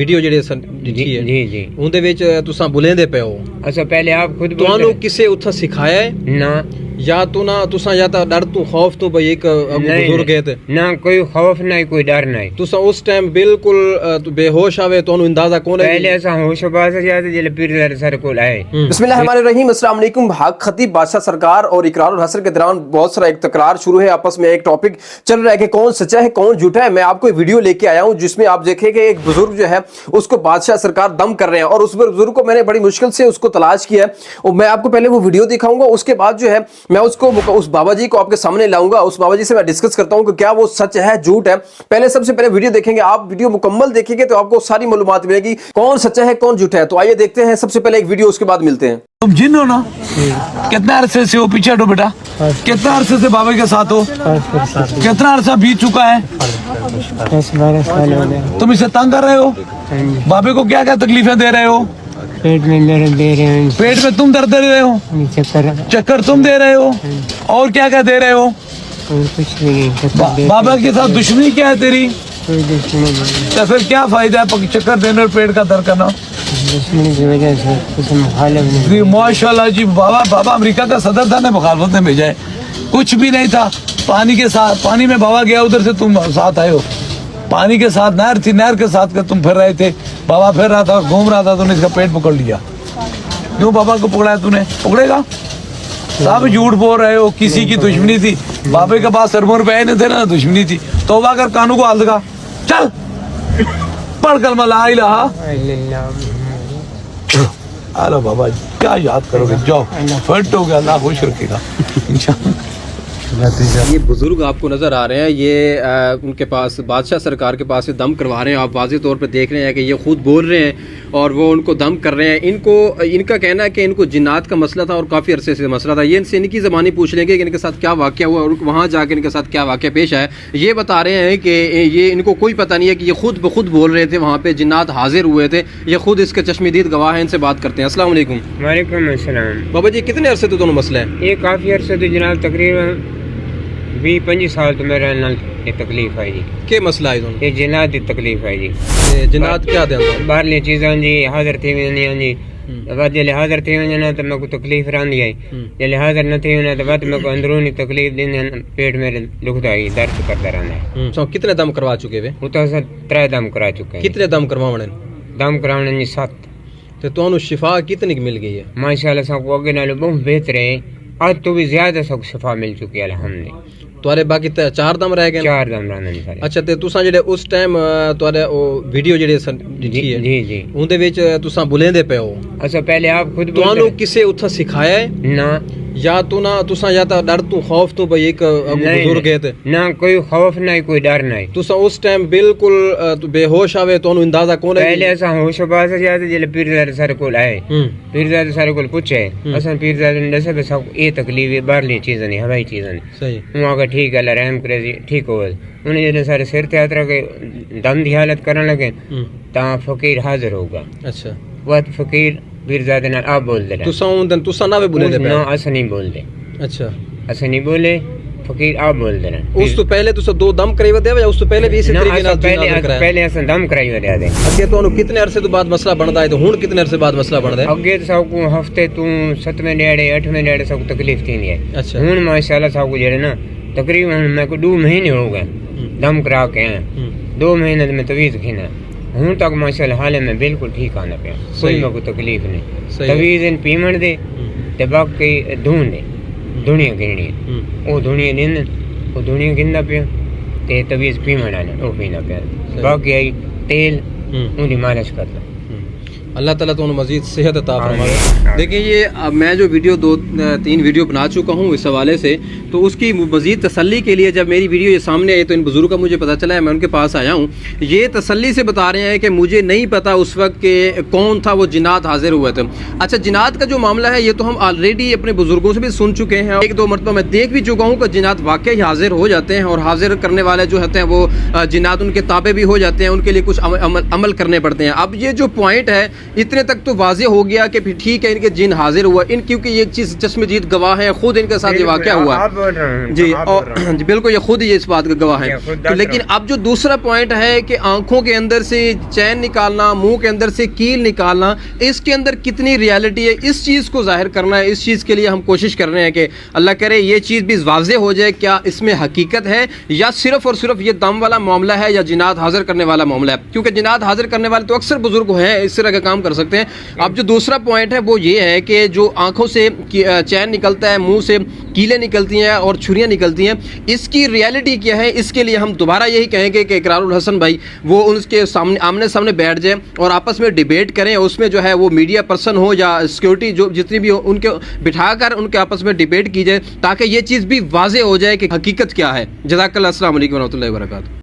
Video ਜਿਹੜੇ ਲਿਖੀ ਹੈ ਜੀ ਉਹਦੇ ਵਿੱਚ ਤੁਸੀਂ ਬੁਲੇਂਦੇ ਪਏ ਹੋ। ਅੱਛਾ ਪਹਿਲੇ ਆਪ ਖੁਦ ਤੁਹਾਨੂੰ ਕਿਸੇ ਉੱਥੇ ਸਿਖਾਇਆ ਹੈ ਨਾ या तो ना तुसा या तो डर तू खौफ तो भाई एक बुजुर्ग है ना कोई खौफ नहीं कोई डर नहीं तुसा उस टाइम बिल्कुल बेहोश आवे तो अंदाजा कौन है पहले ऐसा होशबाज जाते जले पीर सर को आए। बिस्मिल्लाहिर्रहमानिर्रहीम अस्सलाम वालेकुम। हक खतीब बादशाह सरकार और इकरार और हसर के दौरान बहुत सारा एक तकरार शुरू है, आपस में एक टॉपिक चल रहा है कि कौन सच्चा है कौन झूठा है। मैं आपको एक वीडियो लेके आया हूं जिसमें आप देखें कि एक बुजुर्ग जो है उसको बादशाह सरकार दम कर रहे हैं और उस बुजुर्ग को मैंने बड़ी मुश्किल से उसको तलाश किया है और मैं आपको पहले वो वीडियो दिखाऊंगा, उसके बाद जो है मैं उसको उस बाबा जी को आपके सामने लाऊंगा, उस बाबा जी से मैं डिस्कस करता हूं कि क्या वो सच है झूठ है। पहले सबसे पहले वीडियो देखेंगे, आप वीडियो मुकम्मल देखेंगे तो आपको सारी मालूमात मिलेगी कौन सच्चा है कौन झूठा है। तो आइए देखते हैं सबसे पहले एक वीडियो, उसके बाद मिलते हैं। तुम जिन हो ना? कितना अरसे से हो पीछे हटो बेटा, कितना अरसे से बाबा के साथ हो? कितना अरसा बीत चुका है? 10-12 साल हो गए। तुम इसे तंग कर रहे हो? बाबे को क्या क्या तकलीफें दे रहे हो? पेट में दर्द दे रहे हैं, पेट में तुम दर्द दे रहे हो, चक्कर तुम दे रहे हो, और क्या क्या दे रहे हो? और कुछ नहीं। बाबा के साथ दुश्मनी क्या है तेरी? कोई दुश्मनी नहीं, तो फिर क्या फायदा है चक्कर देने और पेट का दर्द करना? दुश्मनी की वजह से कुछ मुखालिफ नहीं। जी माशाल्लाह जी, बाबा अमेरिका का सदर था ने मुखालफत में भेजा है, कुछ भी नहीं था। पानी के साथ, पानी में बाबा गया उधर से तुम साथ आए हो, पानी के साथ नहर थी, नहर के साथ का तुम फिर रहे थे, बाबा फिर रहा था घूम रहा था, तूने इसका पेट पकड़ लिया। क्यों बाबा को पकड़ा है तूने? पकड़ेगा? सब झूठ बोल रहे हो, किसी की दुश्मनी थी, बाबे के पास सरमोर पे नहीं थे ना, दुश्मनी थी। तौबा कर, कानू को हाल दगा, चल पढ़ कलमा ला इलाहा। अरे बाबा क्या याद करोगे, जाओ फिट हो गया, अल्लाह खुश रखेगा इंशाअल्लाह। ये बुजुर्ग आपको नज़र आ रहे हैं, ये उनके पास बादशाह सरकार के पास से दम करवा रहे हैं। आप वाज़ेह तौर पे देख रहे हैं कि ये खुद बोल रहे हैं और वो उनको दम कर रहे हैं। इनका कहना है कि इनको जिन्नात का मसला था और काफ़ी अरसे से मसला था। ये इनसे इनकी ज़बानी पूछ लेंगे कि इनके साथ क्या वाक़या हुआ और वहाँ जाकर इनके साथ क्या वाक़या पेश आया। ये बता रहे हैं कि ये इनको कोई पता नहीं है कि ये खुद ब खुद बोल रहे थे, वहाँ पर जिन्नात हाजिर हुए थे, ये खुद इसके चश्मदीद गवाह हैं। इनसे बात करते हैं। अस्सलाम वालेकुम। वालेकुम अस्सलाम। बाबा जी कितने अरसे तो दोनों मसला है? ये काफ़ी अरसे तो जनाब तकरीबन 20-25 साल तो मेरे नाल ये तकलीफ आई जी। के मसला है दोनों? ये जिन्नात की तकलीफ आई जी। जिन्नात क्या दें? बाहरली चीज़ां जी हाज़िर थी वञनि जी, वध जले हाज़िर थी वञनि त मेरे को तकलीफ रहंदी आई, जले हाज़िर न थी वञे त वध मेरे को अंदरूनी तकलीफ ॾींदे, पेट मेरे दुखदा आई, दर्द करता रहंदा है। तो कितने दम करवा चुके वे? वो तो असां 3 दम करा चुके हैं। कितने दम करवाने? दम करावण जी 7। तो तुहानू शिफा कितनी मिल गई है? माशाअल्लाह सबको अगे नालों बहुत बेहतर है, आज तो भी ज्यादा सबको शिफा मिल चुकी है अल्हम्दुलिल्लाह। तुआरे बाकी 4 दम रह गए? 4 दम रहने सारे। अच्छा ते तुसा जेडे उस टाइम तुआरे ओ वीडियो जेडे लिखी है जी उनदे विच तुसा बुलेंदे पे हो। अच्छा पहले आप खुद तुहानू किसे उथा सिखाया है ना? या तो ना तुसा या तो डर तू खौफ तो भाई एक बुजुर्ग है ते ना कोई खौफ नहीं कोई डर नहीं। तुसा उस टाइम बिल्कुल बेहोश आवे तो अंदाजा कौन है? पहले ऐसा होशबाज जाते जले पीर सर को आए, पीर सर को पूछे असन पीर ने दसे बे सब ये तकलीफ है, बाहरली चीज़ नहीं हवाई चीज़ नहीं। सही वहाँ का ठीक है, रहम करे जी ठीक हो। उन्हें जले सारे सिर ते यात्रा के दम की हालत करने लगे ता फकीर हाजिर होगा। अच्छा वह फकीर पीरजादे नाल आप बोल दे तुसा ना वे बुलेंदे पे? ना अस नहीं बोल दे। अच्छा अस नहीं बोले, फकीर आप बोल देना। उस तो पहले तुसा 2 दम करवा दे या उस तो पहले भी इसी तरीके नाल पहले अस दम कराई दे दे। अगे तो कितने अरसे तो बाद मसला बनदा है तो हुन कितने अरसे बाद मसला बनदा है? अगे तो सब को हफ्ते तू 7वें ॾेड़े 8वें ॾेड़े सब तकलीफ थी है। अच्छा हुन माशाल्लाह सब को जेड़े ना तकरीबन मैं को 2 महीने हो गए दम करा के हैं। 2 महीने में तवीज़ खिना हूँ तक माशाल्लाह हाल में बिल्कुल ठीक आना पे, कोई मेरे को तकलीफ नहीं। तवीज़ इन पीमण दे ते बाकी धून दे धुनिया गिरनी वो धुनिया दिन वो धुनिया गिनना पे ते तवीज़ पीमण आना वो पीना पे, बाकी आई तेल उनकी मालिश करना। अल्लाह ताला तो मज़ीद सेहत अता फरमाए। देखिए ये मैं जो वीडियो 2-3 वीडियो बना चुका हूँ इस हवाले से, तो उसकी मज़ीद तसल्ली के लिए जब मेरी वीडियो ये सामने आई तो इन बुज़ुर्ग का मुझे पता चला है, मैं उनके पास आया हूँ। ये तसल्ली से बता रहे हैं कि मुझे नहीं पता उस वक्त के कौन था वो जिन्नात हाजिर हुए थे। अच्छा जिन्नात का जो मामला है ये तो हम ऑलरेडी अपने बुज़ुर्गों से भी सुन चुके हैं, 1-2 मरतबा मैं देख भी चुका हूँ कि जिन्नात वाकई हाजिर हो जाते हैं और हाजिर करने वाले जो होते हैं वो जिन्नात उनके ताबे भी हो जाते हैं, उनके लिए कुछ अमल करने पड़ते हैं। अब ये जो पॉइंट है इतने तक तो वाज़े हो गया कि फिर ठीक है इनके जिन हाजिर हुआ इन, क्योंकि ये चीज़ चश्मदीद गवाह हैं, खुद इनके साथ ये वाक़या हुआ आप बोल रहे हैं जी, आप बोल और रहे हैं। जी बिल्कुल, ये खुद ये इस बात का गवाह है। खुद तो लेकिन अब जो दूसरा पॉइंट है कि आंखों के अंदर से चैन निकालना, मुंह के अंदर से कील निकालना, इसके अंदर कितनी रियलिटी है, इस चीज़ को जाहिर करना है। इस चीज़ के लिए हम कोशिश कर रहे हैं कि अल्लाह करे ये चीज़ भी वाज़े हो जाए, क्या इसमें हकीकत है या सिर्फ और सिर्फ ये दम वाला मामला है या जिनात हाजिर करने वाला मामला है। क्योंकि जिनात हाजिर करने वाले तो अक्सर बुजुर्ग हैं, इस तरह का काम कर सकते हैं। अब जो दूसरा पॉइंट है वो ये है कि जो आंखों से चैन निकलता है, मुंह से कीलें निकलती हैं और छुरियां निकलती हैं, इसकी रियलिटी क्या है। इसके लिए हम दोबारा यही कहेंगे कि इकरारुल हसन भाई वो उनके सामने आमने सामने बैठ जाए और आपस में डिबेट करें। उसमें जो है वो मीडिया पर्सन हो या सिक्योरिटी जो जितनी भी हो, उनके बिठाकर उनके आपस में डिबेट की जाए ताकि ये चीज़ भी वाज़े हो जाए कि हकीकत क्या है। जज़ाकल्लाह, अस्सलाम वालेकुम व रहमतुल्लाहि व बरकातहू।